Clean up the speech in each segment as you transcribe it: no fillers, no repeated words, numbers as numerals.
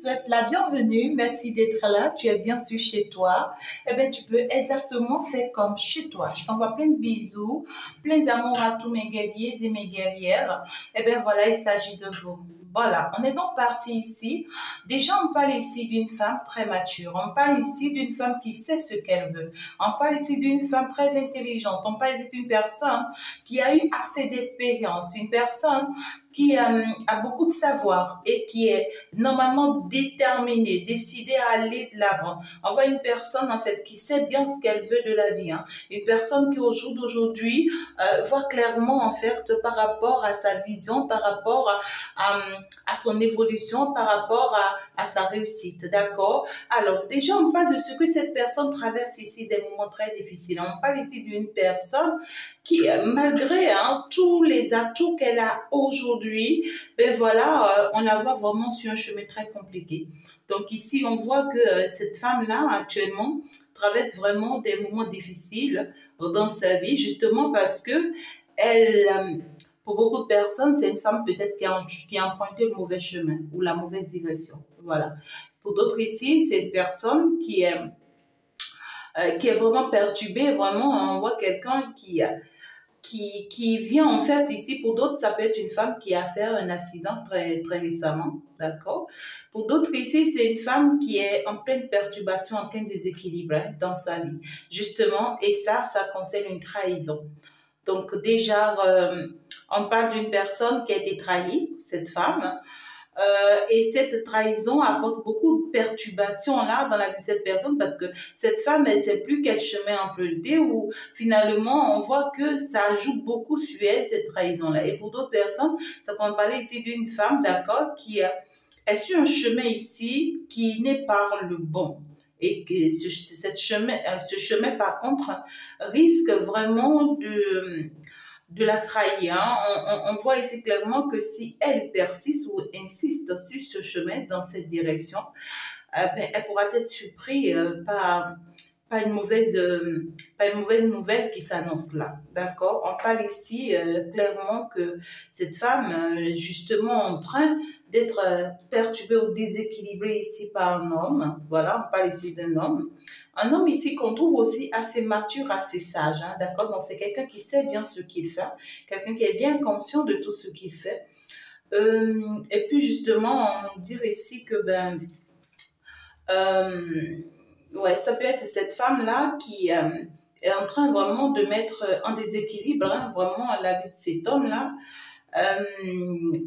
souhaite la bienvenue. Merci d'être là. Tu es bien sûr chez toi. Eh bien, tu peux exactement faire comme chez toi. Je t'envoie plein de bisous, plein d'amour à tous mes guerriers et mes guerrières. Eh bien, voilà, il s'agit de vous. Voilà, on est donc parti ici. Déjà, on parle ici d'une femme très mature. On parle ici d'une femme qui sait ce qu'elle veut. On parle ici d'une femme très intelligente. On parle ici d'une personne qui a eu assez d'expérience. Une personne qui a beaucoup de savoir et qui est normalement déterminée, décidée à aller de l'avant. On voit une personne en fait qui sait bien ce qu'elle veut de la vie. Hein. Une personne qui au jour d'aujourd'hui voit clairement en fait par rapport à sa vision, par rapport à son évolution, par rapport à sa réussite. D'accord? Alors déjà on parle de ce que cette personne traverse ici, des moments très difficiles. On parle ici d'une personne qui, malgré tous les atouts qu'elle a aujourd'hui, ben voilà, on la voit vraiment sur un chemin très compliqué. Donc ici, on voit que cette femme-là, actuellement, traverse vraiment des moments difficiles dans sa vie, justement parce que elle, pour beaucoup de personnes, c'est une femme peut-être qui a emprunté le mauvais chemin ou la mauvaise direction. Voilà. Pour d'autres ici, c'est une personne qui est vraiment perturbée, vraiment, on voit quelqu'un qui vient en fait ici, pour d'autres, ça peut être une femme qui a fait un accident très, très récemment, d'accord? Pour d'autres ici, c'est une femme qui est en pleine perturbation, en plein déséquilibre dans sa vie, justement, et ça concerne une trahison. Donc déjà, on parle d'une personne qui a été trahie, cette femme, et cette trahison apporte beaucoup de perturbations là dans la vie de cette personne parce que cette femme, elle ne sait plus quel chemin emprunter ou finalement on voit que ça ajoute beaucoup sur elle, cette trahison-là. Et pour d'autres personnes, ça peut parler ici d'une femme, d'accord, qui est sur un chemin ici qui n'est pas le bon. Et que ce chemin, par contre, risque vraiment de la trahir. Hein. On voit ici clairement que si elle persiste ou insiste sur ce chemin, dans cette direction, ben, elle pourra être surprise par pas une mauvaise nouvelle qui s'annonce là. D'accord? On parle ici clairement que cette femme, justement, en train d'être perturbée ou déséquilibrée ici par un homme. Voilà, on parle ici d'un homme. Un homme ici qu'on trouve aussi assez mature, assez sage. Hein, d'accord? Donc, c'est quelqu'un qui sait bien ce qu'il fait, quelqu'un qui est bien conscient de tout ce qu'il fait. Et puis, justement, on dirait ici que, ben, ouais, ça peut être cette femme-là qui est en train vraiment de mettre en déséquilibre vraiment la vie de cet homme-là.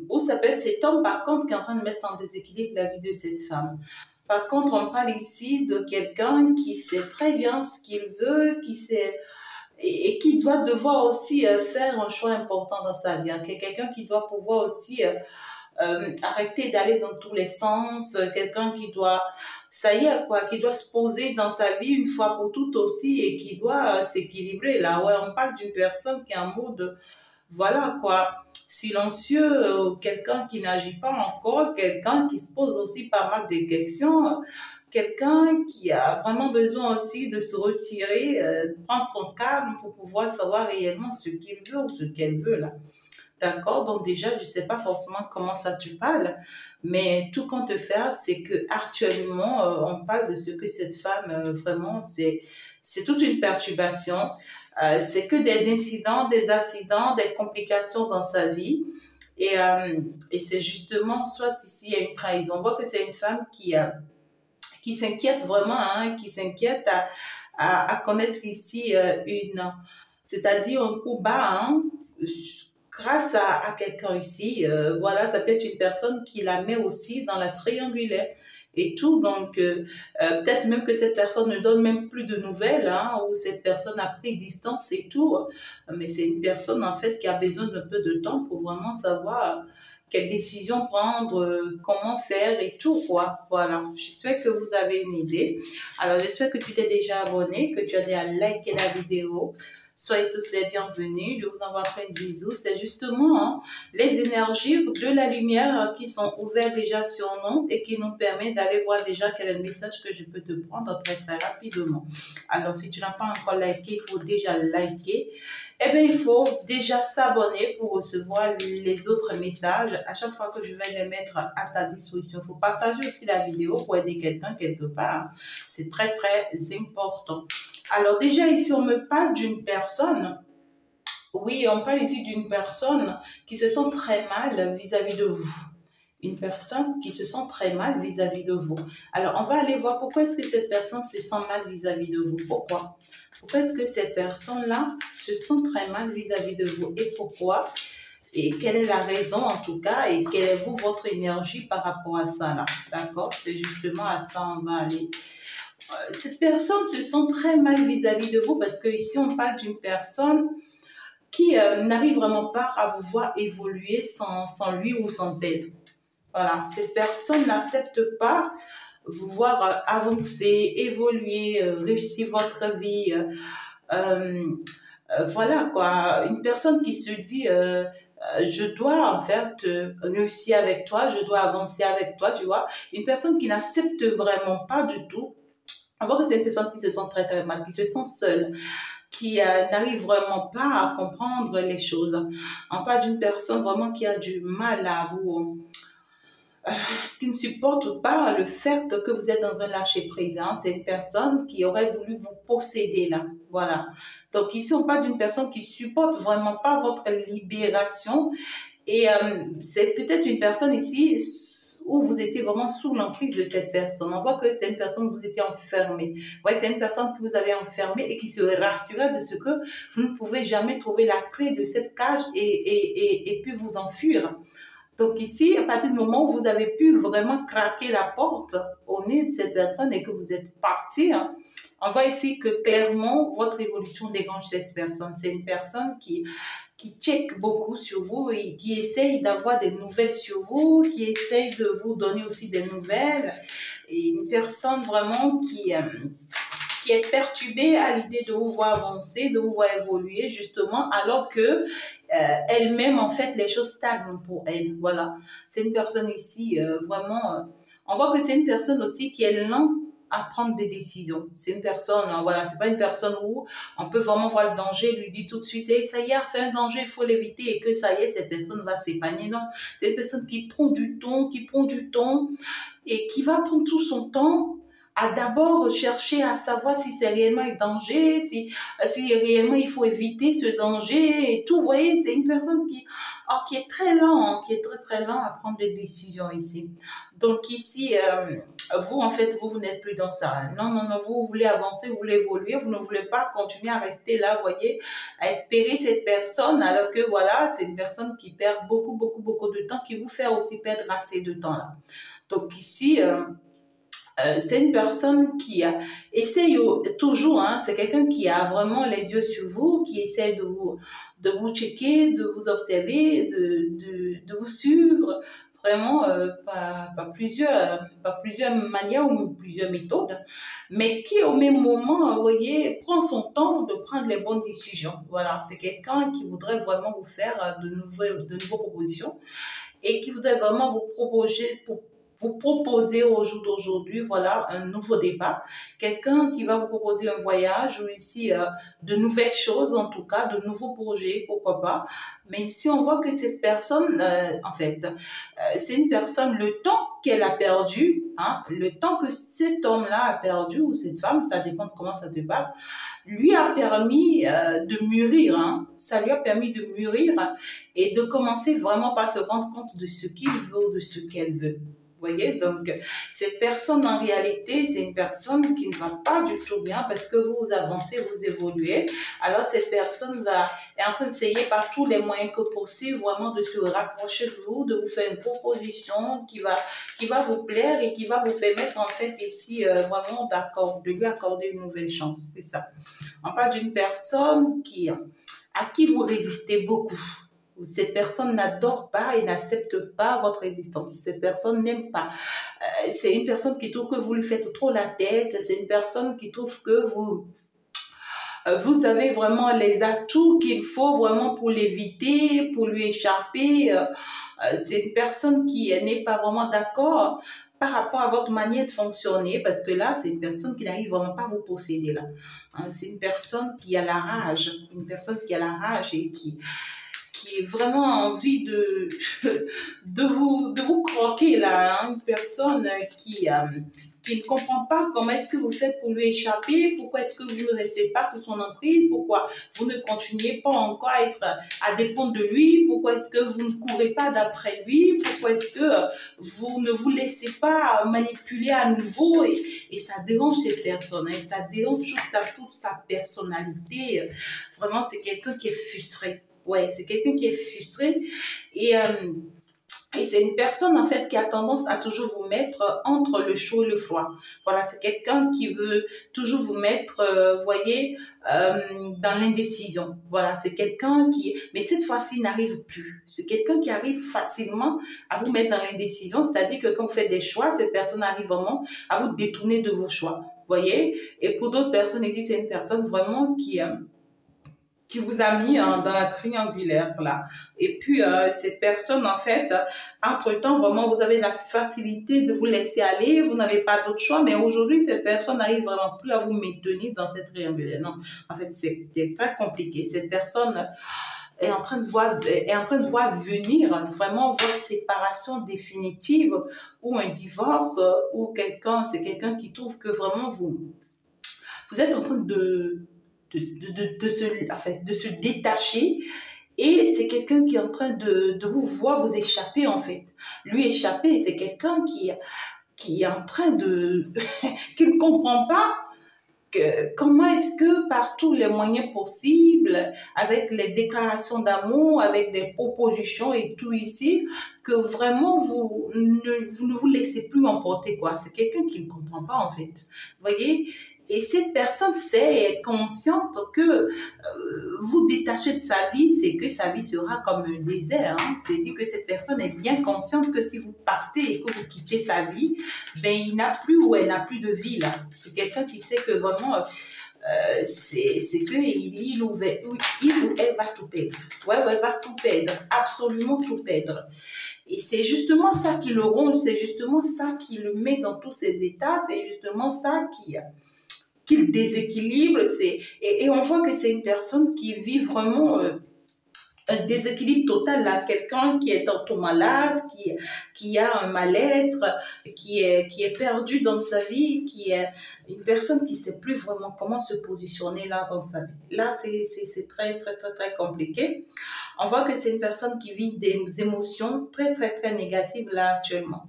Ou ça peut être cet homme, par contre, qui est en train de mettre en déséquilibre la vie de cette femme. Par contre, on parle ici de quelqu'un qui sait très bien ce qu'il veut, qui sait et qui doit devoir aussi faire un choix important dans sa vie. Hein. Quelqu'un qui doit pouvoir aussi arrêter d'aller dans tous les sens, quelqu'un qui doit, ça y est quoi, qui doit se poser dans sa vie une fois pour toutes aussi et qui doit s'équilibrer. Là, ouais, on parle d'une personne qui est en mode, voilà quoi, silencieux, quelqu'un qui n'agit pas encore, quelqu'un qui se pose aussi pas mal de questions, quelqu'un qui a vraiment besoin aussi de se retirer, de prendre son calme pour pouvoir savoir réellement ce qu'il veut ou ce qu'elle veut là. D'accord? Donc déjà, je ne sais pas forcément comment ça te parle, mais tout compte faire, c'est que actuellement, on parle de ce que cette femme, vraiment, c'est toute une perturbation. C'est que des incidents, des accidents, des complications dans sa vie. Et c'est justement, soit ici, il y a une trahison. On voit que c'est une femme qui s'inquiète vraiment, hein, qui s'inquiète à connaître ici c'est-à-dire un coup bas, hein, grâce à quelqu'un ici, voilà, ça peut être une personne qui la met aussi dans la triangulaire et tout. Donc, peut-être même que cette personne ne donne même plus de nouvelles, hein, ou cette personne a pris distance et tout. Mais c'est une personne, en fait, qui a besoin d'un peu de temps pour vraiment savoir quelle décision prendre, comment faire et tout, quoi. Voilà. J'espère que vous avez une idée. Alors, j'espère que tu t'es déjà abonné, que tu as déjà liké la vidéo. Soyez tous les bienvenus. Je vous envoie plein de bisous. C'est justement les énergies de la lumière qui sont ouvertes déjà sur nous et qui nous permettent d'aller voir déjà quel est le message que je peux te prendre très très rapidement. Alors, si tu n'as pas encore liké, il faut déjà liker. eh bien, il faut déjà s'abonner pour recevoir les autres messages à chaque fois que je vais les mettre à ta disposition. Il faut partager aussi la vidéo pour aider quelqu'un quelque part. C'est très, très important. Alors déjà, ici, on me parle d'une personne. Oui, on parle ici d'une personne qui se sent très mal vis-à-vis de vous. Une personne qui se sent très mal vis-à-vis de vous. Alors, on va aller voir pourquoi est-ce que cette personne se sent mal vis-à-vis de vous. Pourquoi? Pourquoi est-ce que cette personne-là se sent très mal vis-à-vis de vous? Et pourquoi? Et quelle est la raison en tout cas? Et quelle est votre énergie par rapport à ça là? D'accord? C'est justement à ça on va aller. Cette personne se sent très mal vis-à-vis de vous parce que ici on parle d'une personne qui n'arrive vraiment pas à vous voir évoluer sans lui ou sans elle. Voilà, cette personne n'accepte pas vous voir avancer, évoluer, réussir votre vie. Voilà quoi, une personne qui se dit je dois en fait réussir avec toi, je dois avancer avec toi, tu vois. Une personne qui n'accepte vraiment pas du tout. On voit que c'est une personne qui se sent très très mal, qui se sent seule, qui n'arrive vraiment pas à comprendre les choses. On parle d'une personne vraiment qui a du mal à vous qui ne supporte pas le fait que vous êtes dans un lâcher-prise. Hein. C'est une personne qui aurait voulu vous posséder là. Voilà. Donc ici, on parle d'une personne qui supporte vraiment pas votre libération. Et c'est peut-être une personne ici où vous étiez vraiment sous l'emprise de cette personne. On voit que c'est une personne où vous étiez enfermé. Ouais, c'est une personne que vous avez enfermée et qui se rassurait de ce que vous ne pouvez jamais trouver la clé de cette cage et puis vous enfuir. Donc ici, à partir du moment où vous avez pu vraiment craquer la porte au nez de cette personne et que vous êtes parti, hein, on voit ici que clairement, votre évolution dérange cette personne. C'est une personne qui check beaucoup sur vous et qui essaye d'avoir des nouvelles sur vous, qui essaye de vous donner aussi des nouvelles. Et une personne vraiment qui est perturbée à l'idée de vous voir avancer, de vous voir évoluer, justement, alors que elle-même, en fait, les choses stagnent pour elle. Voilà. C'est une personne ici, vraiment, on voit que c'est une personne aussi qui est lente à prendre des décisions. C'est une personne, hein, voilà, c'est pas une personne où on peut vraiment voir le danger, lui dire tout de suite, hey, ça y est, c'est un danger, il faut l'éviter, et que ça y est, cette personne va s'épanouir. Non, c'est une personne qui prend du temps, et qui va prendre tout son temps à d'abord chercher à savoir si c'est réellement un danger, si réellement il faut éviter ce danger et tout. Vous voyez, c'est une personne qui est très lent, qui est très très lent à prendre des décisions ici. Donc ici, vous en fait, vous n'êtes plus dans ça. Non, non, non, vous voulez avancer, vous voulez évoluer, vous ne voulez pas continuer à rester là, vous voyez, à espérer cette personne alors que voilà, c'est une personne qui perd beaucoup, beaucoup, beaucoup de temps, qui vous fait aussi perdre assez de temps là. Donc ici, c'est une personne qui essaye toujours, hein, c'est quelqu'un qui a vraiment les yeux sur vous, qui essaie de vous checker, de vous observer, de vous suivre, vraiment par plusieurs manières ou plusieurs méthodes, mais qui au même moment, vous voyez, prend son temps de prendre les bonnes décisions. Voilà, c'est quelqu'un qui voudrait vraiment vous faire de nouvelles propositions et qui voudrait vraiment vous proposer au jour d'aujourd'hui, voilà, un nouveau débat. Quelqu'un qui va vous proposer un voyage ou ici de nouvelles choses, en tout cas, de nouveaux projets, pourquoi pas. Mais ici, on voit que cette personne, en fait, c'est une personne, le temps qu'elle a perdu, hein, le temps que cet homme-là a perdu, ou cette femme, ça dépend de comment ça te parle, lui a permis de mûrir, hein, ça lui a permis de mûrir et de commencer vraiment par se rendre compte de ce qu'il veut ou de ce qu'elle veut. Vous voyez, donc cette personne en réalité, c'est une personne qui ne va pas du tout bien parce que vous avancez, vous évoluez. Alors cette personne est en train d'essayer par tous les moyens que possible vraiment de se rapprocher de vous, de vous faire une proposition qui va vous plaire et qui va vous permettre en fait ici vraiment de lui accorder une nouvelle chance. C'est ça. On parle d'une personne à qui vous résistez beaucoup. Cette personne n'adore pas et n'accepte pas votre existence. Cette personne n'aime pas. C'est une personne qui trouve que vous lui faites trop la tête. C'est une personne qui trouve que vous avez vraiment les atouts qu'il faut vraiment pour l'éviter, pour lui échapper. C'est une personne qui n'est pas vraiment d'accord par rapport à votre manière de fonctionner, parce que là, c'est une personne qui n'arrive vraiment pas à vous posséder là. Hein, c'est une personne qui a la rage, une personne qui a la rage et qui est vraiment envie de vous croquer là, hein, une personne qui ne comprend pas comment est-ce que vous faites pour lui échapper, pourquoi est-ce que vous ne restez pas sous son emprise, pourquoi vous ne continuez pas encore à être à dépendre de lui, pourquoi est-ce que vous ne courez pas d'après lui, pourquoi est-ce que vous ne vous laissez pas manipuler à nouveau et ça dérange cette personne, hein, ça dérange toute sa personnalité. Vraiment, c'est quelqu'un qui est frustré. Ouais, c'est quelqu'un qui est frustré et c'est une personne, en fait, qui a tendance à toujours vous mettre entre le chaud et le froid. Voilà, c'est quelqu'un qui veut toujours vous mettre, voyez, dans l'indécision. Voilà, c'est quelqu'un qui... Mais cette fois-ci, n'arrive plus. C'est quelqu'un qui arrive facilement à vous mettre dans l'indécision. C'est-à-dire que quand vous faites des choix, cette personne arrive vraiment à vous détourner de vos choix. Voyez. Et pour d'autres personnes, ici, c'est une personne vraiment qui vous a mis dans la triangulaire là. Et puis cette personne en fait, entre-temps vraiment vous avez la facilité de vous laisser aller, vous n'avez pas d'autre choix, mais aujourd'hui cette personne n'arrive vraiment plus à vous maintenir dans cette triangulaire. Non, en fait c'est très compliqué. Cette personne est en train de voir venir vraiment votre séparation définitive ou un divorce ou c'est quelqu'un qui trouve que vraiment vous êtes en train de se détacher et c'est quelqu'un qui est en train de vous voir vous échapper en fait. Lui échapper, c'est quelqu'un qui est en train qui ne comprend pas comment est-ce que par tous les moyens possibles, avec les déclarations d'amour, avec des propositions et tout ici, que vraiment vous ne vous laissez plus emporter quoi. C'est quelqu'un qui ne comprend pas en fait. Vous voyez? Et cette personne est consciente que vous détachez de sa vie, c'est que sa vie sera comme un désert. Hein. C'est-à-dire que cette personne est bien consciente que si vous partez et que vous quittez sa vie, ben il n'a plus ou elle n'a plus de vie là. C'est quelqu'un qui sait que vraiment c'est que il ou elle va tout perdre. Ouais, elle va tout perdre, absolument tout perdre. Et c'est justement ça qui le ronge, c'est justement ça qui le met dans tous ses états, c'est justement ça qu'il déséquilibre. Et on voit que c'est une personne qui vit vraiment un déséquilibre total là, quelqu'un qui est tantôt malade, qui a un mal-être, qui est perdu dans sa vie, qui est une personne qui ne sait plus vraiment comment se positionner là dans sa vie. Là, c'est très, très, très, très compliqué. On voit que c'est une personne qui vit des émotions très, très, très négatives là actuellement.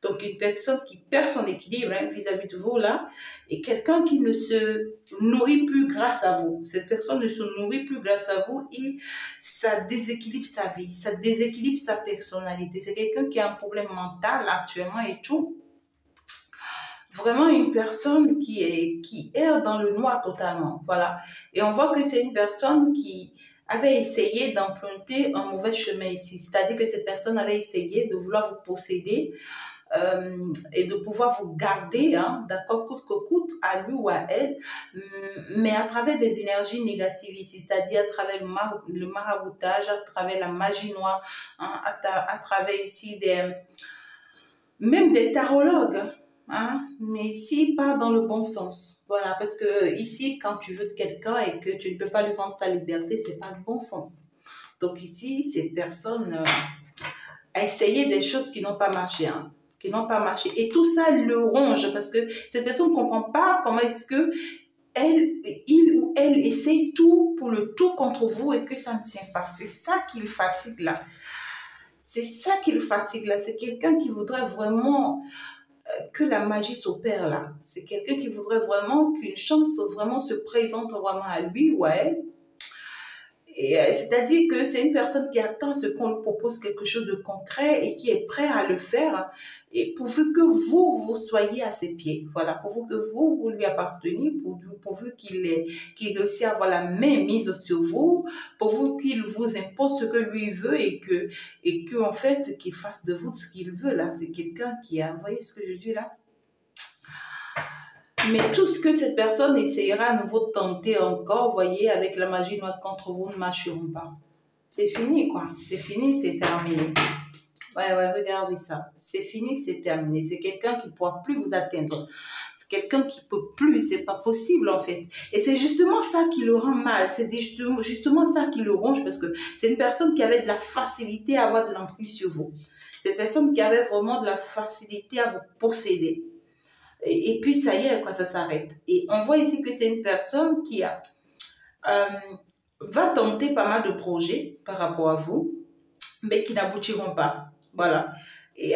Donc, une personne qui perd son équilibre vis-à-vis de vous, là, et quelqu'un qui ne se nourrit plus grâce à vous. Cette personne ne se nourrit plus grâce à vous et ça déséquilibre sa vie, ça déséquilibre sa personnalité. C'est quelqu'un qui a un problème mental actuellement et tout. Vraiment une personne qui erre dans le noir totalement. Voilà. Et on voit que c'est une personne qui avait essayé d'emprunter un mauvais chemin ici. C'est-à-dire que cette personne avait essayé de vouloir vous posséder, et de pouvoir vous garder, hein, d'accord, coûte que coûte, à lui ou à elle, mais à travers des énergies négatives ici, c'est-à-dire à travers le maraboutage, à travers la magie noire, hein, à travers ici même des tarologues, hein, mais ici pas dans le bon sens. Voilà, parce que ici, quand tu veux de quelqu'un et que tu ne peux pas lui rendre sa liberté, c'est pas le bon sens. Donc ici, cette personne a essayé des choses qui n'ont pas marché, hein, qui n'ont pas marché. Et tout ça le ronge parce que cette personne ne comprend pas comment est-ce que il ou elle essaye tout pour le tout contre vous et que ça ne tient pas. C'est ça qui le fatigue là. C'est ça qui le fatigue là. C'est quelqu'un qui voudrait vraiment que la magie s'opère là. C'est quelqu'un qui voudrait vraiment qu'une chance vraiment se présente vraiment à lui ou à elle. C'est-à-dire que c'est une personne qui attend ce qu'on lui propose quelque chose de concret et qui est prêt à le faire, et pourvu que vous soyez à ses pieds. Voilà, pourvu que vous lui apparteniez, pourvu qu'il réussisse à avoir la main mise sur vous, pourvu qu'il vous impose ce que lui veut et que en fait, qu'il fasse de vous ce qu'il veut. Là, c'est quelqu'un qui a, vous voyez ce que je dis là? Mais tout ce que cette personne essayera à nouveau de tenter encore, vous voyez, avec la magie noire contre vous, ne marcheront pas. C'est fini, quoi. C'est fini, c'est terminé. ouais, regardez ça. C'est fini, c'est terminé. C'est quelqu'un qui ne pourra plus vous atteindre. C'est quelqu'un qui ne peut plus, c'est pas possible en fait. Et c'est justement ça qui le rend mal. C'est justement ça qui le ronge parce que c'est une personne qui avait de la facilité à avoir de l'emprise sur vous. C'est une personne qui avait vraiment de la facilité à vous posséder. Et puis ça y est, quoi, ça s'arrête. Et on voit ici que c'est une personne qui va tenter pas mal de projets par rapport à vous, mais qui n'aboutiront pas. Voilà. Et,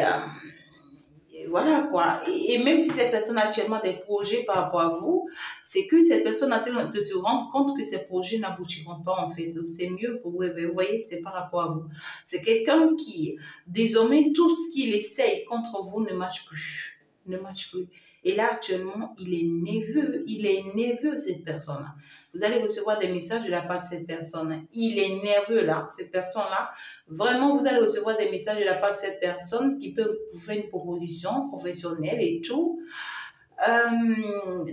et voilà quoi. Et même si cette personne a actuellement des projets par rapport à vous, c'est que cette personne a tellement de se rendre compte que ces projets n'aboutiront pas en fait. C'est mieux pour vous. Vous voyez, c'est par rapport à vous. C'est quelqu'un qui, désormais, tout ce qu'il essaye contre vous ne marche plus. Ne marche plus. Et là, actuellement, il est nerveux, cette personne-là. Vous allez recevoir des messages de la part de cette personne. Il est nerveux, là, cette personne-là. Vraiment, vous allez recevoir des messages de la part de cette personne qui peut vous faire une proposition professionnelle et tout.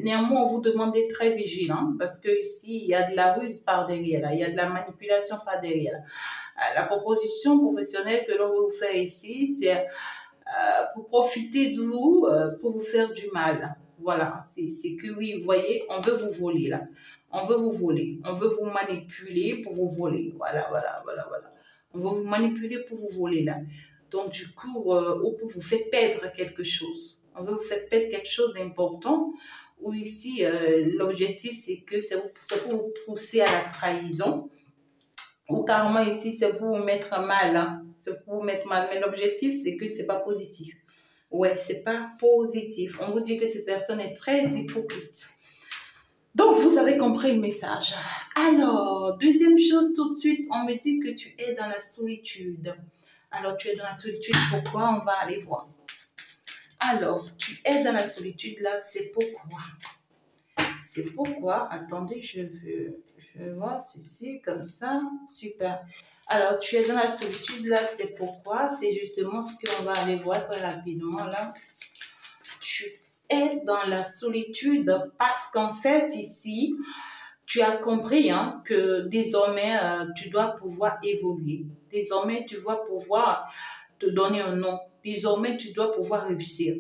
Néanmoins, on vous demande d'être très vigilant parce que ici, il y a de la ruse par derrière, là. Il y a de la manipulation par derrière. Là. La proposition professionnelle que l'on veut vous faire ici, c'est pour profiter de vous, pour vous faire du mal. Voilà, c'est que oui, vous voyez, on veut vous voler là. On veut vous voler. On veut vous manipuler pour vous voler. Voilà. On veut vous manipuler pour vous voler là. Donc du coup, ou pour vous faire perdre quelque chose. On veut vous faire perdre quelque chose d'important. Ou ici, l'objectif, c'est que c'est pour vous pousser à la trahison. Ou carrément ici, c'est pour vous mettre mal. Hein. C'est pour vous mettre mal. Mais l'objectif, c'est que c'est pas positif. Ouais, c'est pas positif. On vous dit que cette personne est très hypocrite. Donc, vous avez compris le message. Alors, deuxième chose, tout de suite, on me dit que tu es dans la solitude. Alors, tu es dans la solitude, pourquoi? On va aller voir. Alors, tu es dans la solitude, là, c'est pourquoi? C'est pourquoi, attendez, je veux voir ceci comme ça, super. Alors, tu es dans la solitude, là, c'est pourquoi? C'est justement ce qu'on va aller voir très rapidement, là. Tu es dans la solitude parce qu'en fait, ici, tu as compris hein, que désormais, tu dois pouvoir évoluer. Désormais, tu dois pouvoir te donner un nom. Désormais, tu dois pouvoir réussir.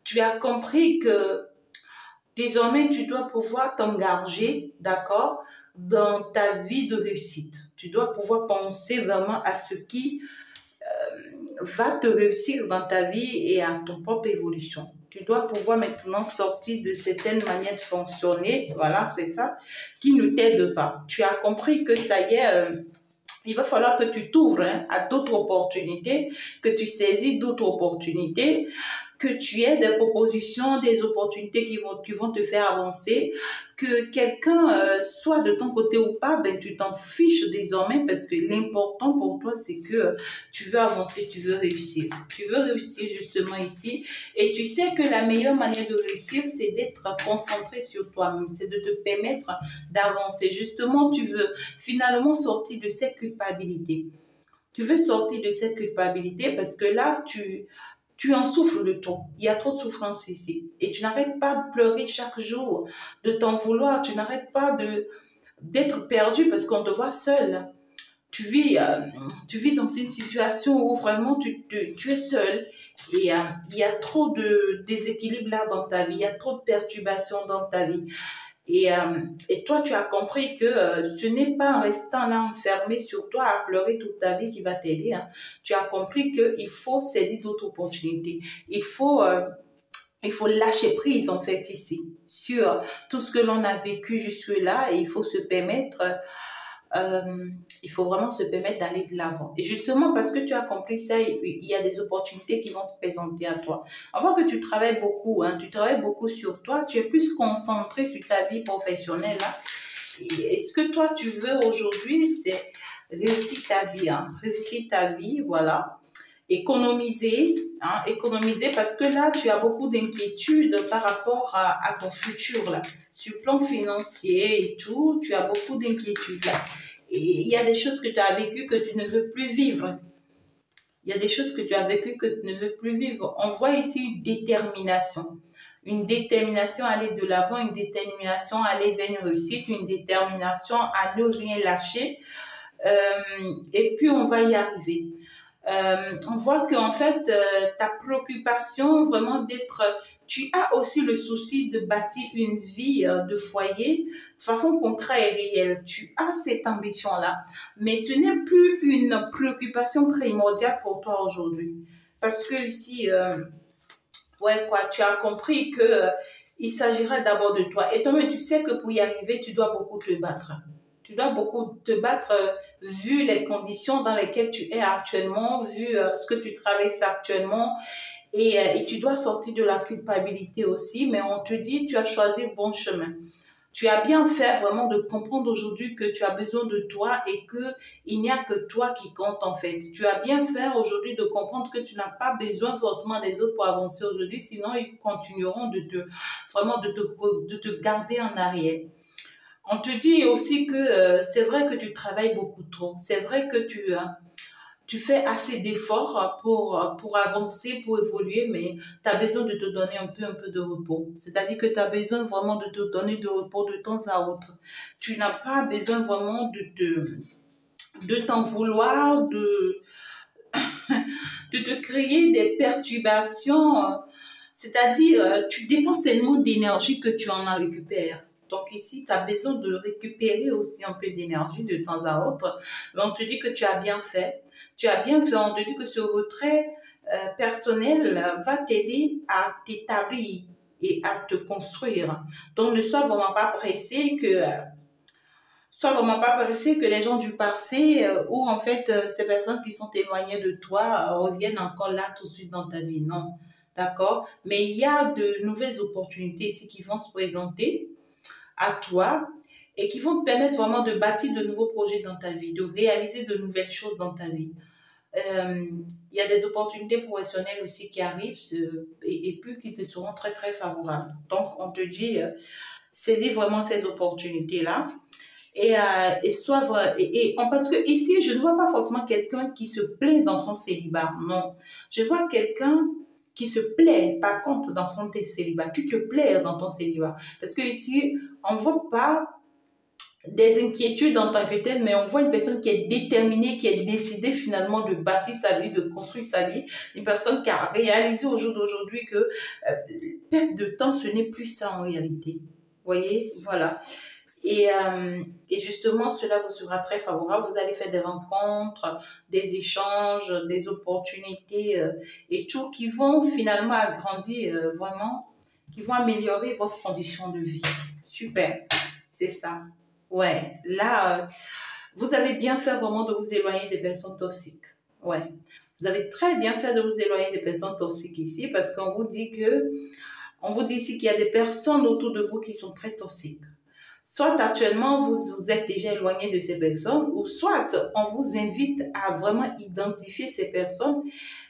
Tu as compris que désormais, tu dois pouvoir t'engager, d'accord, dans ta vie de réussite. Tu dois pouvoir penser vraiment à ce qui va te réussir dans ta vie et à ton propre évolution. Tu dois pouvoir maintenant sortir de certaines manières de fonctionner, voilà, c'est ça, qui ne t'aident pas. Tu as compris que ça y est, il va falloir que tu t'ouvres hein, à d'autres opportunités, que tu saisis d'autres opportunités, que tu aies des propositions, des opportunités qui vont te faire avancer, que quelqu'un soit de ton côté ou pas, ben tu t'en fiches désormais parce que l'important pour toi, c'est que tu veux avancer, tu veux réussir. Tu veux réussir justement ici et tu sais que la meilleure manière de réussir, c'est d'être concentré sur toi-même, c'est de te permettre d'avancer. Justement, tu veux finalement sortir de cette culpabilité. Tu veux sortir de cette culpabilité parce que là, tu en souffres de trop. Il y a trop de souffrance ici. Et tu n'arrêtes pas de pleurer chaque jour, de t'en vouloir. Tu n'arrêtes pas d'être perdu parce qu'on te voit seul. Tu vis dans une situation où vraiment tu es seul. Et il y a trop de déséquilibre là dans ta vie. Il y a trop de perturbations dans ta vie. Et toi, tu as compris que ce n'est pas en restant là enfermé sur toi à pleurer toute ta vie qui va t'aider. Hein. Tu as compris qu'il faut saisir d'autres opportunités. Il faut lâcher prise en fait ici sur tout ce que l'on a vécu jusque-là et il faut vraiment se permettre d'aller de l'avant. Et justement, parce que tu as compris ça, il y a des opportunités qui vont se présenter à toi. Avant que tu travailles beaucoup, hein, tu travailles beaucoup sur toi, tu es plus concentré sur ta vie professionnelle. Hein. Et ce que toi, tu veux aujourd'hui, c'est réussir ta vie. Hein, réussir ta vie, voilà. Économiser, hein, économiser parce que là, tu as beaucoup d'inquiétudes par rapport à ton futur. Là. Sur le plan financier et tout, tu as beaucoup d'inquiétudes. Là. Et il y a des choses que tu as vécues que tu ne veux plus vivre. Il y a des choses que tu as vécues que tu ne veux plus vivre. On voit ici une détermination. Une détermination à aller de l'avant, une détermination à aller vers une réussite, une détermination à ne rien lâcher. Et puis, on va y arriver. On voit qu'en fait, ta préoccupation vraiment d'être... Tu as aussi le souci de bâtir une vie de foyer de façon contraire et réelle. Tu as cette ambition-là, mais ce n'est plus une préoccupation primordiale pour toi aujourd'hui. Parce que ici, ouais, quoi, tu as compris que il s'agira d'abord de toi. Et toi-même, tu sais que pour y arriver, tu dois beaucoup te battre. Tu dois beaucoup te battre vu les conditions dans lesquelles tu es actuellement, vu ce que tu traverses actuellement. Et tu dois sortir de la culpabilité aussi. Mais on te dit, tu as choisi le bon chemin. Tu as bien fait vraiment de comprendre aujourd'hui que tu as besoin de toi et qu'il n'y a que toi qui compte en fait. Tu as bien fait aujourd'hui de comprendre que tu n'as pas besoin forcément des autres pour avancer aujourd'hui, sinon ils continueront de te garder en arrière. On te dit aussi que c'est vrai que tu travailles beaucoup trop. C'est vrai que tu fais assez d'efforts pour avancer, pour évoluer, mais tu as besoin de te donner un peu de repos. C'est-à-dire que tu as besoin vraiment de te donner de repos de temps à autre. Tu n'as pas besoin vraiment de t'en vouloir, de te créer des perturbations. C'est-à-dire, tu dépenses tellement d'énergie que tu en as récupéré. Donc ici, tu as besoin de récupérer aussi un peu d'énergie de temps à autre. Mais on te dit que tu as bien fait. Tu as bien fait. On te dit que ce retrait personnel va t'aider à t'établir et à te construire. Donc ne sois vraiment pas pressé que... Sois vraiment pas pressé que les gens du passé ou en fait ces personnes qui sont éloignées de toi reviennent encore là tout de suite dans ta vie. Non, d'accord? Mais il y a de nouvelles opportunités ici qui vont se présenter à toi et qui vont te permettre vraiment de bâtir de nouveaux projets dans ta vie, de réaliser de nouvelles choses dans ta vie. Il y a des opportunités professionnelles aussi qui arrivent et puis qui te seront très, très favorables. Donc, on te dit, saisis vraiment ces opportunités-là. Parce que ici, je ne vois pas forcément quelqu'un qui se plaît dans son célibat. Non. Je vois quelqu'un qui se plaît, par contre, dans son célibat. Tu te plais dans ton célibat. Parce que ici, on ne voit pas des inquiétudes en tant que telles, mais on voit une personne qui est déterminée, qui est décidée finalement de bâtir sa vie, de construire sa vie. Une personne qui a réalisé au jour d'aujourd'hui que perte de temps, ce n'est plus ça en réalité. Vous voyez, voilà. Et justement, cela vous sera très favorable. Vous allez faire des rencontres, des échanges, des opportunités et tout qui vont finalement agrandir vraiment, qui vont améliorer votre condition de vie. Super, c'est ça. Ouais, là, vous avez bien fait vraiment de vous éloigner des personnes toxiques. Ouais, vous avez très bien fait de vous éloigner des personnes toxiques ici parce qu'on vous dit ici qu'il y a des personnes autour de vous qui sont très toxiques. Soit actuellement, vous êtes déjà éloigné de ces personnes, ou soit on vous invite à vraiment identifier ces personnes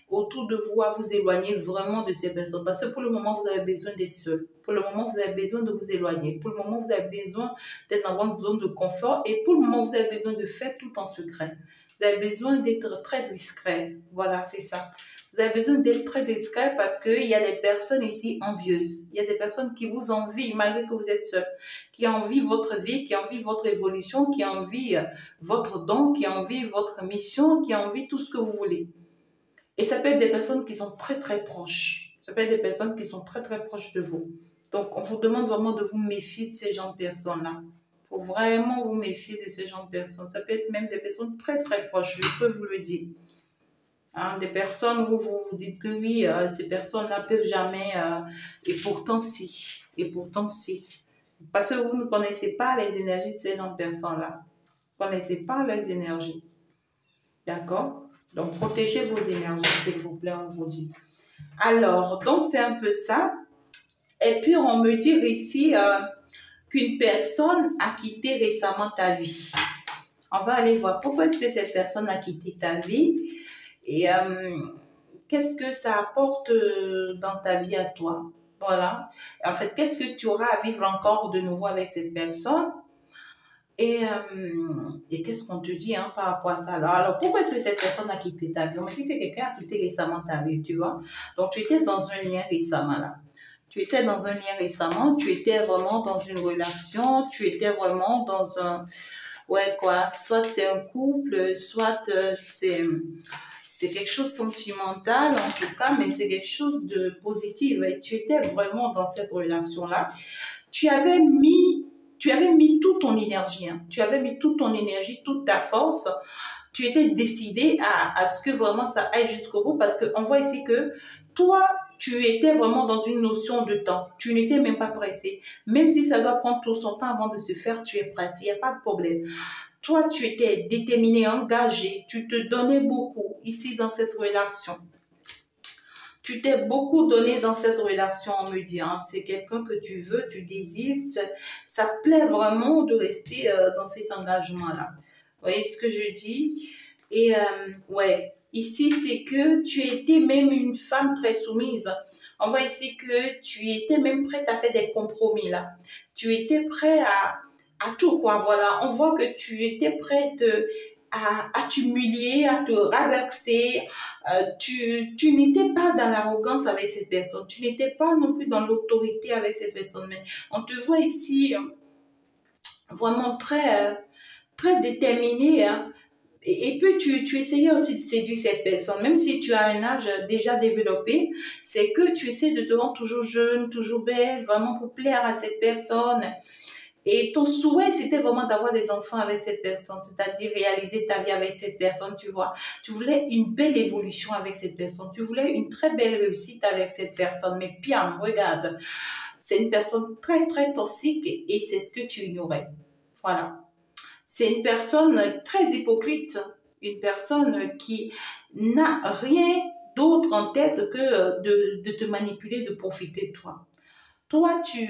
autour de vous, à vous éloigner vraiment de ces personnes. Parce que pour le moment, vous avez besoin d'être seul. Pour le moment, vous avez besoin de vous éloigner. Pour le moment, vous avez besoin d'être dans votre zone de confort. Et pour le moment, vous avez besoin de faire tout en secret. Vous avez besoin d'être très discret. Voilà, c'est ça. Vous avez besoin d'être très discret parce qu'il y a des personnes ici envieuses. Il y a des personnes qui vous envient malgré que vous êtes seul, qui envient votre vie, qui envient votre évolution, qui envient votre don, qui envient votre mission, qui envient tout ce que vous voulez. Et ça peut être des personnes qui sont très, très proches. Ça peut être des personnes qui sont très, très proches de vous. Donc, on vous demande vraiment de vous méfier de ces gens de personnes-là. Il faut vraiment vous méfier de ces gens de personnes. Ça peut être même des personnes très, très proches, je peux vous le dire. Hein, des personnes où vous vous dites que oui, ces personnes-là peuvent jamais, et pourtant si, et pourtant si. Parce que vous ne connaissez pas les énergies de ces gens de personnes-là. Vous ne connaissez pas leurs énergies. D'accord? Donc, protégez vos énergies, s'il vous plaît, on vous dit. Alors, donc, c'est un peu ça. Et puis, on me dit ici qu'une personne a quitté récemment ta vie. On va aller voir pourquoi est-ce que cette personne a quitté ta vie et qu'est-ce que ça apporte dans ta vie à toi. Voilà. En fait, qu'est-ce que tu auras à vivre encore de nouveau avec cette personne? Et qu'est-ce qu'on te dit hein, par rapport à ça? Alors, pourquoi est-ce que cette personne a quitté ta vie? On me dit que quelqu'un a quitté récemment ta vie, tu vois. Donc, tu étais dans un lien récemment, là. Tu étais dans un lien récemment, tu étais vraiment dans une relation, tu étais vraiment dans un... Ouais, quoi. Soit c'est un couple, soit c'est quelque chose de sentimental en tout cas, mais c'est quelque chose de positif. Et tu étais vraiment dans cette relation-là. Tu avais mis, tu avais mis toute ton énergie, hein. Tu avais mis toute ton énergie, toute ta force. Tu étais décidé à ce que vraiment ça aille jusqu'au bout parce qu'on voit ici que toi, tu étais vraiment dans une notion de temps. Tu n'étais même pas pressé. Même si ça doit prendre tout son temps avant de se faire, tu es prête. Il n'y a pas de problème. Toi, tu étais déterminé, engagé. Tu te donnais beaucoup ici dans cette relation. Tu t'es beaucoup donné dans cette relation, on me dit, hein. C'est quelqu'un que tu veux, tu désires. Ça te plaît vraiment de rester dans cet engagement-là. Vous voyez ce que je dis? Et ouais, ici, c'est que tu étais même une femme très soumise. On voit ici que tu étais même prête à faire des compromis, là. Tu étais prêt à tout, quoi, voilà. On voit que tu étais prête à t'humilier, à te rabaisser. Tu n'étais pas dans l'arrogance avec cette personne. Tu n'étais pas non plus dans l'autorité avec cette personne. Mais on te voit ici vraiment très déterminé, hein. Et puis, tu essayais aussi de séduire cette personne, même si tu as un âge déjà développé, c'est que tu essaies de te rendre toujours jeune, toujours belle, vraiment pour plaire à cette personne. Et ton souhait, c'était vraiment d'avoir des enfants avec cette personne, c'est-à-dire réaliser ta vie avec cette personne, tu vois. Tu voulais une belle évolution avec cette personne, tu voulais une très belle réussite avec cette personne. Mais Piam, regarde, c'est une personne très toxique et c'est ce que tu ignorais. Voilà. C'est une personne très hypocrite, une personne qui n'a rien d'autre en tête que de te manipuler, de profiter de toi. Toi, tu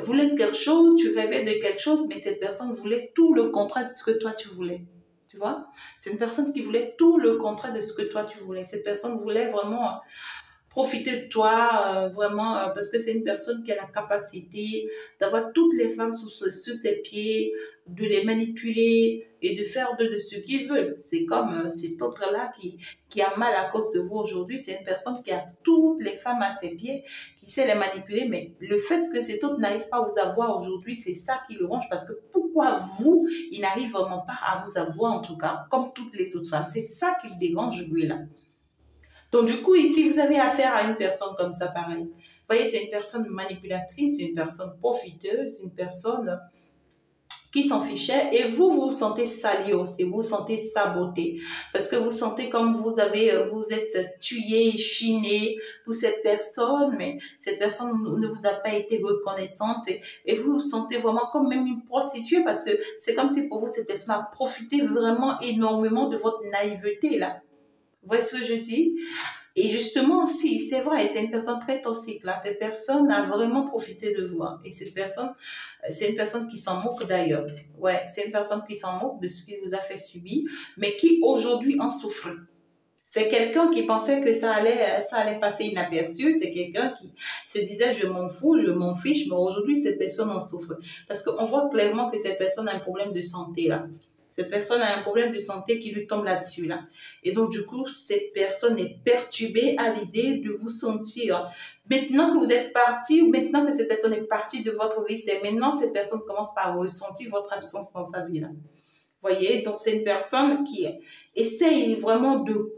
voulais quelque chose, tu rêvais de quelque chose, mais cette personne voulait tout le contraire de ce que toi tu voulais. Tu vois? C'est une personne qui voulait tout le contraire de ce que toi tu voulais. Cette personne voulait vraiment profiter de toi, vraiment, parce que c'est une personne qui a la capacité d'avoir toutes les femmes sous ses pieds, de les manipuler et de faire de ce qu'ils veulent. C'est comme cet autre-là qui a mal à cause de vous aujourd'hui. C'est une personne qui a toutes les femmes à ses pieds, qui sait les manipuler, mais le fait que cet autre n'arrive pas à vous avoir aujourd'hui, c'est ça qui le ronge, parce que pourquoi vous, il n'arrive vraiment pas à vous avoir, en tout cas, comme toutes les autres femmes. C'est ça qui le dérange, lui, là. Donc, du coup, ici, vous avez affaire à une personne comme ça, pareil. Vous voyez, c'est une personne manipulatrice, une personne profiteuse, une personne qui s'en fichait. Et vous, vous vous sentez sali aussi, vous vous sentez saboté. Parce que vous sentez comme vous êtes tué, chiné pour cette personne, mais cette personne ne vous a pas été reconnaissante. Et vous vous sentez vraiment comme même une prostituée, parce que c'est comme si pour vous, cette personne a profité vraiment énormément de votre naïveté, là. Vous voyez ce que je dis? Et justement, si, c'est vrai, c'est une personne très toxique, là. Cette personne a vraiment profité de vous, hein. Et cette personne, c'est une personne qui s'en moque d'ailleurs. Ouais, c'est une personne qui s'en moque de ce qu'il vous a fait subir, mais qui aujourd'hui en souffre. C'est quelqu'un qui pensait que ça allait passer inaperçu. C'est quelqu'un qui se disait, je m'en fous, je m'en fiche, mais aujourd'hui, cette personne en souffre. Parce qu'on voit clairement que cette personne a un problème de santé, là. Cette personne a un problème de santé qui lui tombe là-dessus, là. Et donc, du coup, cette personne est perturbée à l'idée de vous sentir. Maintenant que vous êtes parti, ou maintenant que cette personne est partie de votre vie, c'est maintenant que cette personne commence par ressentir votre absence dans sa vie, là. Voyez, donc c'est une personne qui essaye vraiment de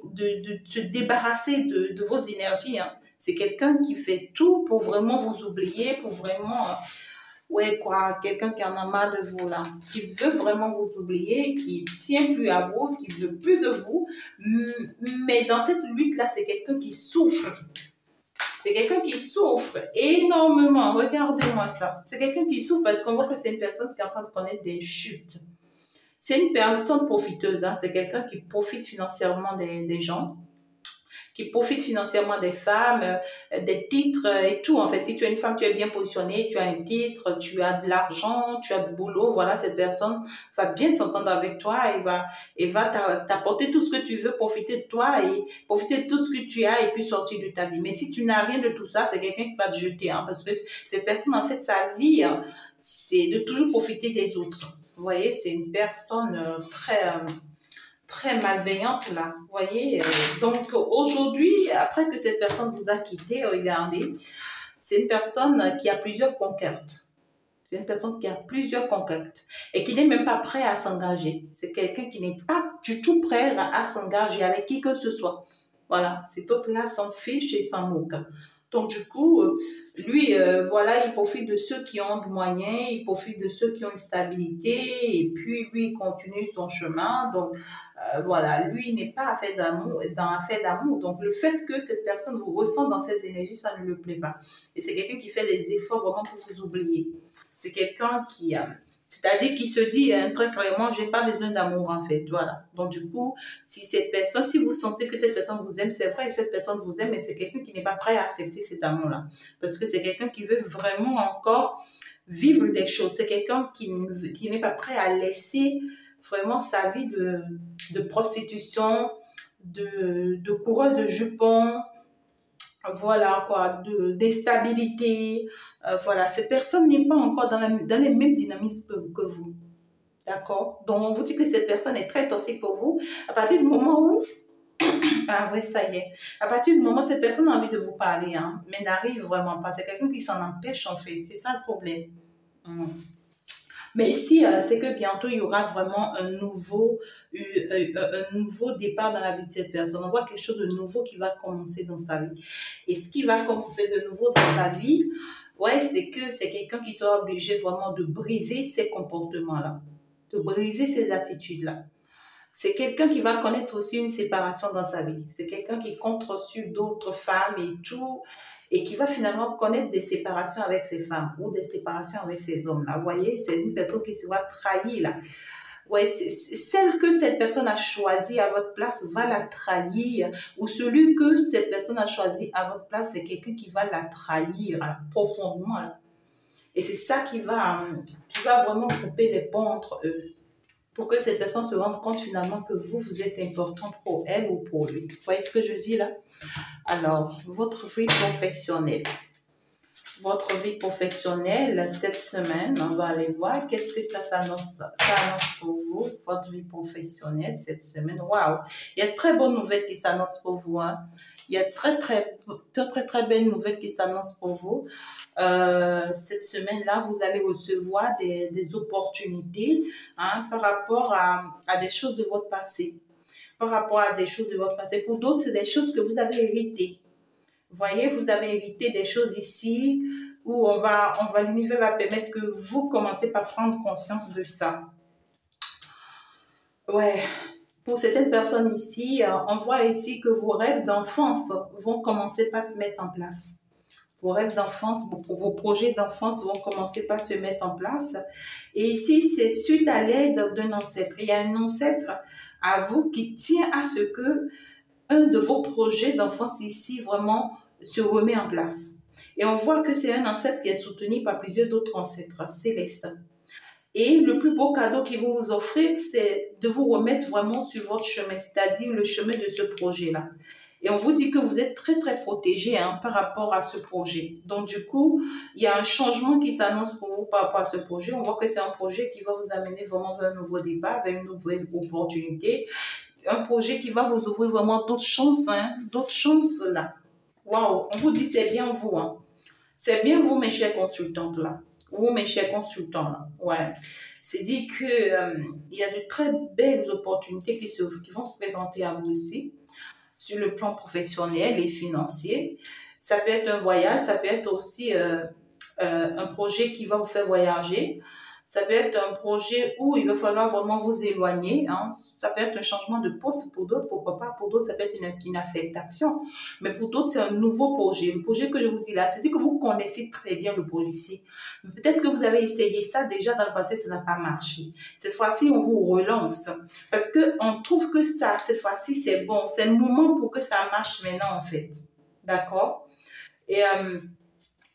se débarrasser de vos énergies, hein. C'est quelqu'un qui fait tout pour vraiment vous oublier, pour vraiment... ouais, quoi, quelqu'un qui en a marre de vous, là, qui veut vraiment vous oublier, qui tient plus à vous, qui veut plus de vous. Mais dans cette lutte-là, c'est quelqu'un qui souffre. C'est quelqu'un qui souffre énormément. Regardez-moi ça. C'est quelqu'un qui souffre parce qu'on voit que c'est une personne qui est en train de connaître des chutes. C'est une personne profiteuse, hein. C'est quelqu'un qui profite financièrement des gens, qui profite financièrement des femmes, des titres et tout. En fait, si tu es une femme, tu es bien positionnée, tu as un titre, tu as de l'argent, tu as du boulot, voilà, cette personne va bien s'entendre avec toi et va t'apporter tout ce que tu veux, profiter de toi et profiter de tout ce que tu as et puis sortir de ta vie. Mais si tu n'as rien de tout ça, c'est quelqu'un qui va te jeter, hein, parce que cette personne, en fait, sa vie, hein, c'est de toujours profiter des autres. Vous voyez, c'est une personne très malveillante là, vous voyez. Donc aujourd'hui, après que cette personne vous a quitté, regardez, c'est une personne qui a plusieurs conquêtes. C'est une personne qui a plusieurs conquêtes et qui n'est même pas prêt à s'engager. C'est quelqu'un qui n'est pas du tout prêt à s'engager avec qui que ce soit. Voilà, cet autre-là s'en fiche et s'en moque. Donc, du coup, lui, voilà, il profite de ceux qui ont de moyens, il profite de ceux qui ont une stabilité, et puis lui, il continue son chemin. Donc, voilà, lui, il n'est pas affaire d'amour, dans affaire d'amour. Donc, le fait que cette personne vous ressent dans ses énergies, ça ne le plaît pas. Et c'est quelqu'un qui fait des efforts vraiment pour vous oublier. C'est quelqu'un qui, c'est-à-dire qui se dit très clairement, j'ai pas besoin d'amour en fait. Voilà. Donc, du coup, si cette personne, si vous sentez que cette personne vous aime, c'est vrai, cette personne vous aime, mais c'est quelqu'un qui n'est pas prêt à accepter cet amour-là. Parce que c'est quelqu'un qui veut vraiment encore vivre des choses. C'est quelqu'un qui n'est pas prêt à laisser vraiment sa vie de prostitution, de coureur de jupons, voilà quoi, de d'instabilité. Voilà, cette personne n'est pas encore dans les mêmes dynamismes que vous. D'accord? Donc, on vous dit que cette personne est très toxique pour vous. À partir du moment où ah ouais, ça y est. À partir du moment où cette personne a envie de vous parler, hein, mais n'arrive vraiment pas, c'est quelqu'un qui s'en empêche en fait. C'est ça le problème. Mm. Mais ici, c'est que bientôt, il y aura vraiment un nouveau départ dans la vie de cette personne. On voit quelque chose de nouveau qui va commencer dans sa vie. Et ce qui va commencer de nouveau dans sa vie, ouais, c'est que c'est quelqu'un qui sera obligé vraiment de briser ces comportements-là, de briser ces attitudes-là. C'est quelqu'un qui va connaître aussi une séparation dans sa vie. C'est quelqu'un qui compte sur d'autres femmes et tout, et qui va finalement connaître des séparations avec ses femmes ou des séparations avec ses hommes. Là, vous voyez, c'est une personne qui sera trahie là. Ouais, celle que cette personne a choisie à votre place va la trahir, ou celui que cette personne a choisi à votre place, c'est quelqu'un qui va la trahir là, profondément. Là. Et c'est ça qui va vraiment couper les ponts entre eux pour que cette personne se rende compte finalement que vous êtes importante pour elle ou pour lui. Vous voyez ce que je dis là? Alors, votre vie professionnelle. Votre vie professionnelle, cette semaine, on va aller voir qu'est-ce que ça annonce pour vous, votre vie professionnelle cette semaine. Waouh! Il y a de très bonnes nouvelles qui s'annoncent pour vous. Hein? Il y a très belles nouvelles qui s'annoncent pour vous. Cette semaine-là, vous allez recevoir des opportunités hein, par rapport à des choses de votre passé. Par rapport à des choses de votre passé. Pour d'autres, c'est des choses que vous avez héritées. Vous voyez, vous avez hérité des choses ici où l'univers va permettre que vous commencez par prendre conscience de ça. Ouais. Pour certaines personnes ici, on voit ici que vos rêves d'enfance vont commencer par se mettre en place. Vos rêves d'enfance, vos projets d'enfance vont commencer par se mettre en place. Et ici, c'est suite à l'aide d'un ancêtre. Il y a un ancêtre à vous qui tient à ce que un de vos projets d'enfance ici vraiment se remet en place. Et on voit que c'est un ancêtre qui est soutenu par plusieurs autres ancêtres célestes. Et le plus beau cadeau qu'ils vont vous offrir, c'est de vous remettre vraiment sur votre chemin, c'est-à-dire le chemin de ce projet-là. Et on vous dit que vous êtes très, très protégé hein, par rapport à ce projet. Donc, du coup, il y a un changement qui s'annonce pour vous par rapport à ce projet. On voit que c'est un projet qui va vous amener vraiment vers un nouveau départ, vers une nouvelle opportunité. Un projet qui va vous ouvrir vraiment d'autres chances, hein, d'autres chances là. Waouh, on vous dit c'est bien vous, hein. C'est bien vous, mes chers consultantes là. Vous, mes chers consultants là. Ouais. C'est dit que il y a de très belles opportunités qui vont se présenter à vous aussi sur le plan professionnel et financier. Ça peut être un voyage, ça peut être aussi un projet qui va vous faire voyager. Ça peut être un projet où il va falloir vraiment vous éloigner. Hein. Ça peut être un changement de poste pour d'autres, pourquoi pas. Pour d'autres, ça peut être une affectation. Mais pour d'autres, c'est un nouveau projet. Le projet que je vous dis là, c'est que vous connaissez très bien le projet. Peut-être que vous avez essayé ça déjà dans le passé, ça n'a pas marché. Cette fois-ci, on vous relance. Parce qu'on trouve que ça, cette fois-ci, c'est bon. C'est le moment pour que ça marche maintenant, en fait. D'accord?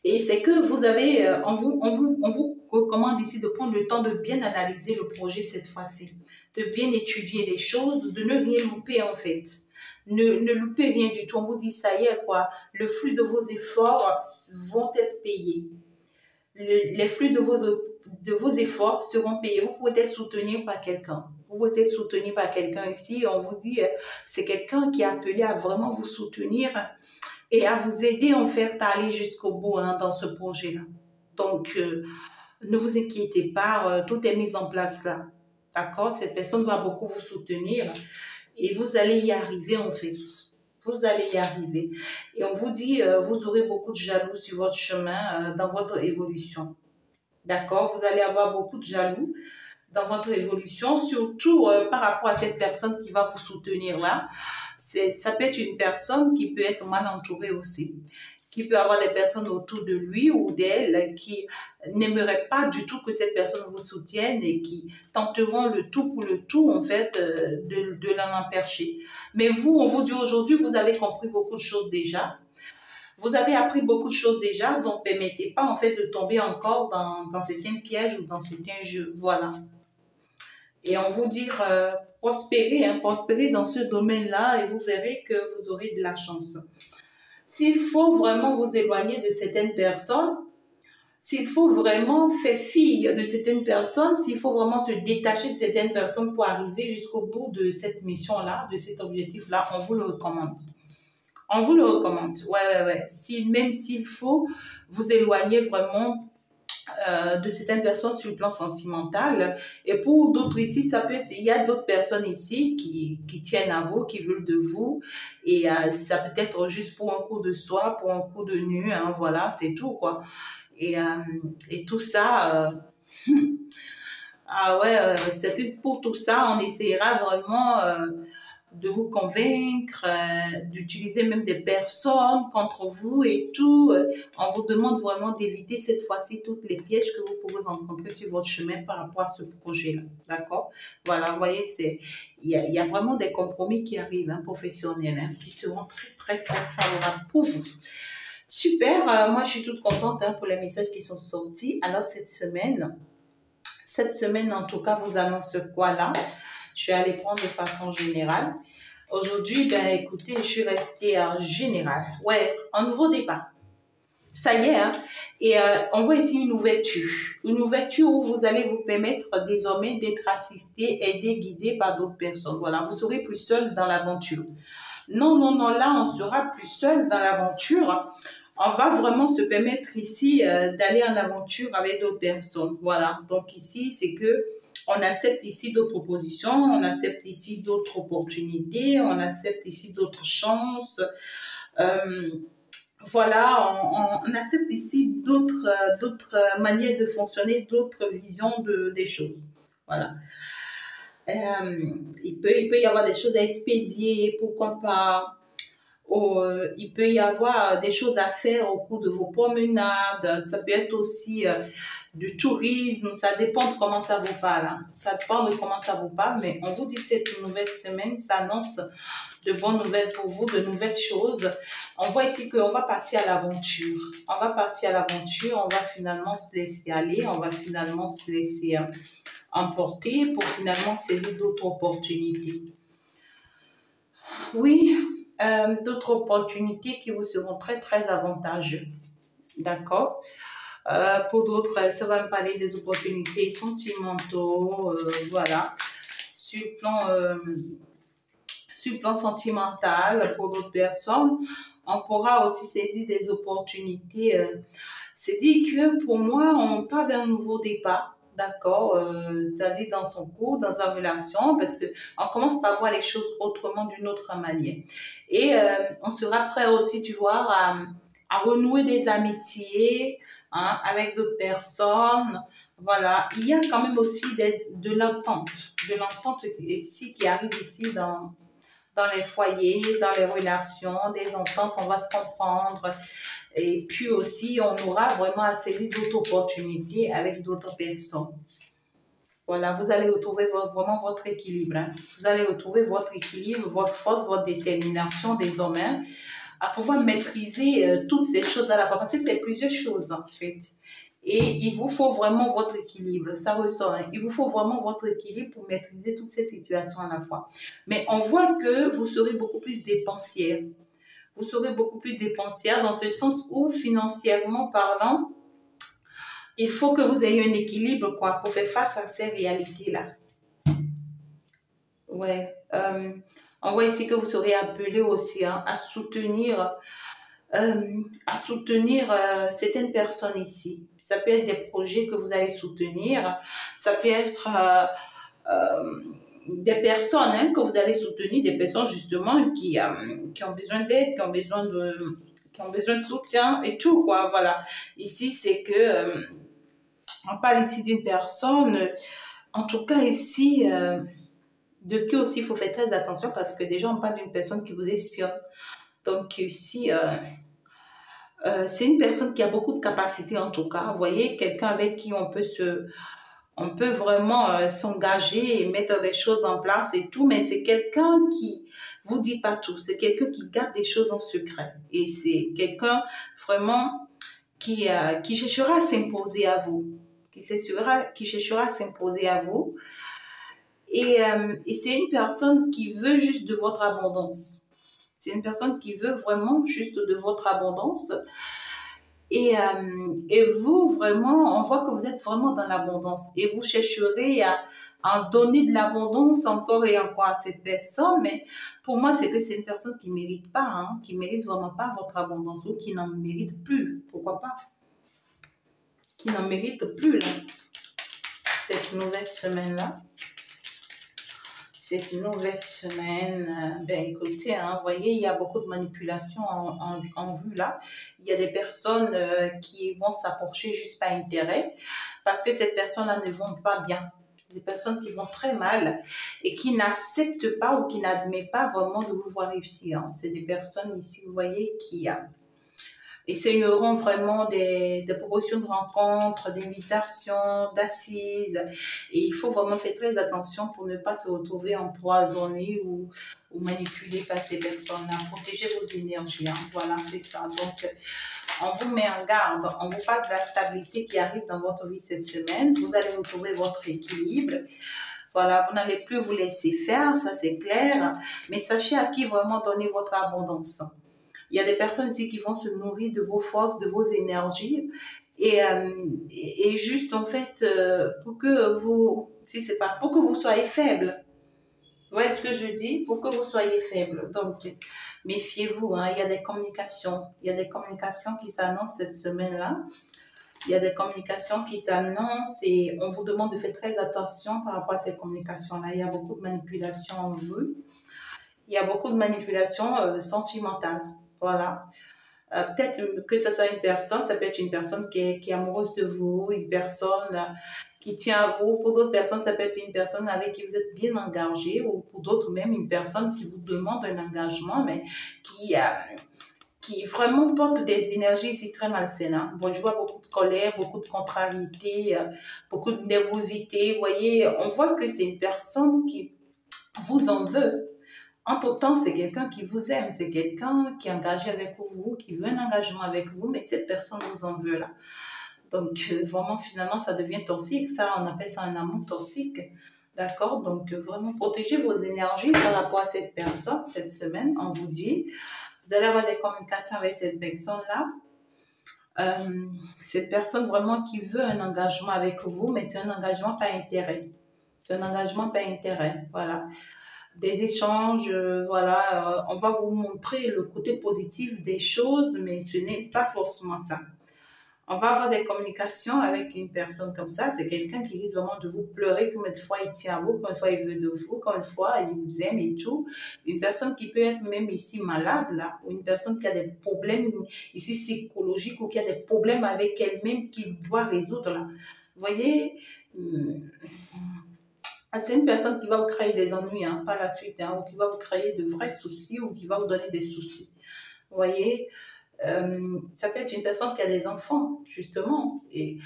Et c'est que vous avez, on vous recommande ici de prendre le temps de bien analyser le projet cette fois-ci, de bien étudier les choses, de ne rien louper en fait. Ne loupez rien du tout. On vous dit, ça y est, quoi. Le flux de vos efforts vont être payés. Les flux de vos efforts seront payés. Vous pouvez être soutenu par quelqu'un. Vous pouvez être soutenu par quelqu'un ici. On vous dit, c'est quelqu'un qui est appelé à vraiment vous soutenir et à vous aider à en faire aller jusqu'au bout hein, dans ce projet-là. Donc, ne vous inquiétez pas, tout est mis en place là. D'accord? Cette personne va beaucoup vous soutenir et vous allez y arriver en fait. Vous allez y arriver. Et on vous dit, vous aurez beaucoup de jaloux sur votre chemin, dans votre évolution. D'accord? Vous allez avoir beaucoup de jaloux dans votre évolution, surtout par rapport à cette personne qui va vous soutenir là. Ça peut être une personne qui peut être mal entourée aussi, qui peut avoir des personnes autour de lui ou d'elle qui n'aimeraient pas du tout que cette personne vous soutienne et qui tenteront le tout pour le tout, en fait, de l'en empêcher. Mais vous, on vous dit aujourd'hui, vous avez compris beaucoup de choses déjà. Vous avez appris beaucoup de choses déjà, donc permettez pas, en fait, de tomber encore dans certains pièges ou dans certains jeux. Voilà. Et on vous dit, prospérez, hein, prospérez dans ce domaine-là et vous verrez que vous aurez de la chance. S'il faut vraiment vous éloigner de certaines personnes, s'il faut vraiment faire fi de certaines personnes, s'il faut vraiment se détacher de certaines personnes pour arriver jusqu'au bout de cette mission-là, de cet objectif-là, on vous le recommande. On vous le recommande. Ouais. Même s'il faut vous éloigner vraiment de certaines personnes sur le plan sentimental. Et pour d'autres ici, ça peut être, il y a d'autres personnes ici qui tiennent à vous, qui veulent de vous. Et ça peut être juste pour un coup de soie, pour un coup de nu, hein, voilà, c'est tout, quoi. Et tout ça, ah ouais, c'est que pour tout ça, on essaiera vraiment de vous convaincre, d'utiliser même des personnes contre vous et tout. On vous demande vraiment d'éviter cette fois-ci toutes les pièges que vous pouvez rencontrer sur votre chemin par rapport à ce projet-là. D'accord? Voilà, vous voyez, il y a vraiment des compromis qui arrivent, hein, professionnels, hein, qui seront très favorables pour vous. Super, moi je suis toute contente, hein, pour les messages qui sont sortis. Alors cette semaine en tout cas vous annonce quoi là? Je suis allée prendre de façon générale. Aujourd'hui, ben écoutez, je suis restée en général. Ouais, un nouveau départ. Ça y est, hein. Et on voit ici une ouverture. Une ouverture où vous allez vous permettre désormais d'être assisté, aidé, guidé par d'autres personnes. Voilà, vous serez plus seul dans l'aventure. Non, là, on sera plus seul dans l'aventure. On va vraiment se permettre ici d'aller en aventure avec d'autres personnes. Voilà, donc ici, c'est que on accepte ici d'autres propositions, on accepte ici d'autres opportunités, on accepte ici d'autres chances. Voilà, on accepte ici d'autres manières de fonctionner, d'autres visions des choses. Voilà. Il peut y avoir des choses à expédier, pourquoi pas. Il peut y avoir des choses à faire au cours de vos promenades. Ça peut être aussi du tourisme. Ça dépend de comment ça vous parle, hein. Ça dépend de comment ça vous parle. Mais on vous dit cette nouvelle semaine, ça annonce de bonnes nouvelles pour vous, de nouvelles choses. On voit ici qu'on va partir à l'aventure. On va partir à l'aventure. On va finalement se laisser aller. On va finalement se laisser emporter pour finalement saisir d'autres opportunités. Oui. D'autres opportunités qui vous seront très avantageuses. D'accord? Pour d'autres, ça va me parler des opportunités sentimentaux, voilà. Sur le plan sentimental, pour d'autres personnes, on pourra aussi saisir des opportunités. C'est dit que pour moi, on part vers un nouveau départ. D'accord, c'est-à-dire dans son couple, dans sa relation, parce que on commence par voir les choses autrement, d'une autre manière. Et on sera prêt aussi, tu vois, à renouer des amitiés, hein, avec d'autres personnes. Voilà, il y a quand même aussi de l'entente ici qui arrive ici dans les foyers, dans les relations, des ententes, on va se comprendre. Et puis aussi, on aura vraiment à saisir d'autres opportunités avec d'autres personnes. Voilà, vous allez retrouver vraiment votre équilibre, hein. Vous allez retrouver votre équilibre, votre force, votre détermination désormais à pouvoir maîtriser toutes ces choses à la fois. Parce que c'est plusieurs choses en fait. Et il vous faut vraiment votre équilibre, ça ressort, hein. Il vous faut vraiment votre équilibre pour maîtriser toutes ces situations à la fois. Mais on voit que vous serez beaucoup plus dépensière. Vous serez beaucoup plus dépensière dans ce sens où, financièrement parlant, il faut que vous ayez un équilibre, quoi, pour faire face à ces réalités-là. Ouais. On voit ici que vous serez appelé aussi, hein, à soutenir certaines personnes ici. Ça peut être des projets que vous allez soutenir. Ça peut être des personnes que vous allez soutenir, des personnes justement qui ont besoin d'aide, qui ont besoin de soutien et tout, quoi. Voilà. Ici, c'est que on parle ici d'une personne, en tout cas ici, de qui aussi il faut faire très attention parce que déjà, on parle d'une personne qui vous espionne. Donc ici, c'est une personne qui a beaucoup de capacités en tout cas. Vous voyez, quelqu'un avec qui on peut vraiment s'engager et mettre des choses en place et tout, mais c'est quelqu'un qui vous dit pas tout. C'est quelqu'un qui garde des choses en secret. Et c'est quelqu'un vraiment qui cherchera à s'imposer à vous. Qui cherchera à s'imposer à vous. Et c'est une personne qui veut juste de votre abondance. C'est une personne qui veut vraiment juste de votre abondance. Et vous, vraiment, on voit que vous êtes vraiment dans l'abondance. Et vous chercherez à en donner de l'abondance encore et encore à cette personne. Mais pour moi, c'est que c'est une personne qui ne mérite pas, hein, qui ne mérite vraiment pas votre abondance ou qui n'en mérite plus. Pourquoi pas? Qui n'en mérite plus, là, cette nouvelle semaine-là. Cette nouvelle semaine, ben écoutez, hein, vous voyez, il y a beaucoup de manipulations en vue là. Il y a des personnes qui vont s'approcher juste par intérêt parce que ces personnes-là ne vont pas bien. C'est des personnes qui vont très mal et qui n'acceptent pas ou qui n'admettent pas vraiment de vous voir réussir. Hein. C'est des personnes ici, vous voyez, qui essayeront vraiment des propositions de rencontres, d'invitations, d'assises. Et il faut vraiment faire très attention pour ne pas se retrouver empoisonné ou manipulé par ces personnes-là. Protégez vos énergies. Hein. Voilà, c'est ça. Donc, on vous met en garde. On vous parle de la stabilité qui arrive dans votre vie cette semaine. Vous allez retrouver votre équilibre. Voilà, vous n'allez plus vous laisser faire, ça c'est clair. Mais sachez à qui vraiment donner votre abondance. Il y a des personnes ici qui vont se nourrir de vos forces, de vos énergies. Et juste, en fait, pour que vous, si c'est pas, pour que vous soyez faible. Vous voyez ce que je dis? Pour que vous soyez faible. Donc, méfiez-vous, hein, il y a des communications. Il y a des communications qui s'annoncent cette semaine-là. Il y a des communications qui s'annoncent et on vous demande de faire très attention par rapport à ces communications-là. Il y a beaucoup de manipulations en vous. Il y a beaucoup de manipulations sentimentales. Voilà. Peut-être que ce soit une personne, ça peut être une personne qui est amoureuse de vous, une personne qui tient à vous. Pour d'autres personnes, ça peut être une personne avec qui vous êtes bien engagé ou pour d'autres même une personne qui vous demande un engagement, mais qui vraiment porte des énergies ici très malsaines. Hein. Bon, je vois beaucoup de colère, beaucoup de contrariété, beaucoup de nervosité. Vous voyez, on voit que c'est une personne qui vous en veut. Entre-temps, c'est quelqu'un qui vous aime, c'est quelqu'un qui est engagé avec vous, qui veut un engagement avec vous, mais cette personne vous en veut là. Donc, vraiment, finalement, ça devient toxique. Ça, on appelle ça un amour toxique. D'accord? Donc, vraiment, protégez vos énergies par rapport à cette personne cette semaine. On vous dit, vous allez avoir des communications avec cette personne-là. Cette personne vraiment qui veut un engagement avec vous, mais c'est un engagement par intérêt. C'est un engagement par intérêt. Voilà. Des échanges, voilà, on va vous montrer le côté positif des choses, mais ce n'est pas forcément ça. On va avoir des communications avec une personne comme ça, c'est quelqu'un qui risque vraiment de vous pleurer, combien de fois il tient à vous, combien de fois il veut de vous, combien de fois il vous aime et tout. Une personne qui peut être même ici malade, là, ou une personne qui a des problèmes ici psychologiques ou qui a des problèmes avec elle-même qu'il doit résoudre, là. Vous voyez, c'est une personne qui va vous créer des ennuis hein, par la suite, hein, ou qui va vous créer de vrais soucis, ou qui va vous donner des soucis. Vous voyez, ça peut être une personne qui a des enfants, justement. Et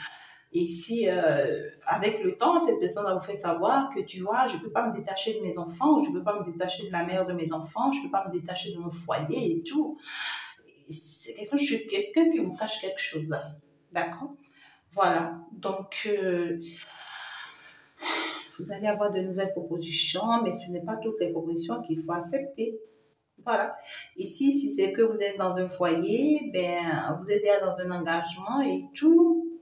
ici, avec le temps, cette personne va vous faire savoir que, tu vois, je ne peux pas me détacher de mes enfants, ou je ne peux pas me détacher de la mère de mes enfants, je ne peux pas me détacher de mon foyer et tout. C'est quelqu'un qui vous cache quelque chose là. D'accord? Voilà. Donc, vous allez avoir de nouvelles propositions, mais ce n'est pas toutes les propositions qu'il faut accepter. Voilà. Ici, si c'est que vous êtes dans un foyer, ben, vous êtes déjà dans un engagement et tout.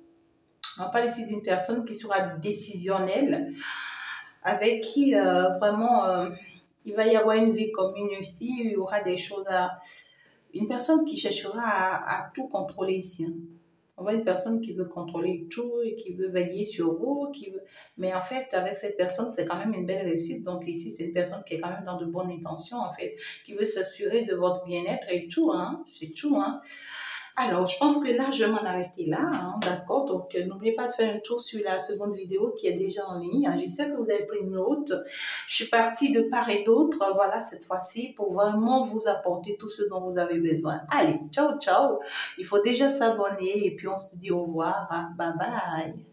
On parle ici d'une personne qui sera décisionnelle, avec qui vraiment il va y avoir une vie commune ici, il y aura des choses à... Une personne qui cherchera à tout contrôler ici. Hein. On voit une personne qui veut contrôler tout et qui veut veiller sur vous, qui veut... mais en fait, avec cette personne, c'est quand même une belle réussite. Donc ici, c'est une personne qui est quand même dans de bonnes intentions, en fait, qui veut s'assurer de votre bien-être et tout, hein, c'est tout, hein. Alors, je pense que là, je vais m'en arrêter là, hein, d'accord? Donc, n'oubliez pas de faire un tour sur la seconde vidéo qui est déjà en ligne. J'espère que vous avez pris note. Je suis partie de part et d'autre, voilà, cette fois-ci, pour vraiment vous apporter tout ce dont vous avez besoin. Allez, ciao, ciao. Il faut déjà s'abonner et puis on se dit au revoir. Hein. Bye bye.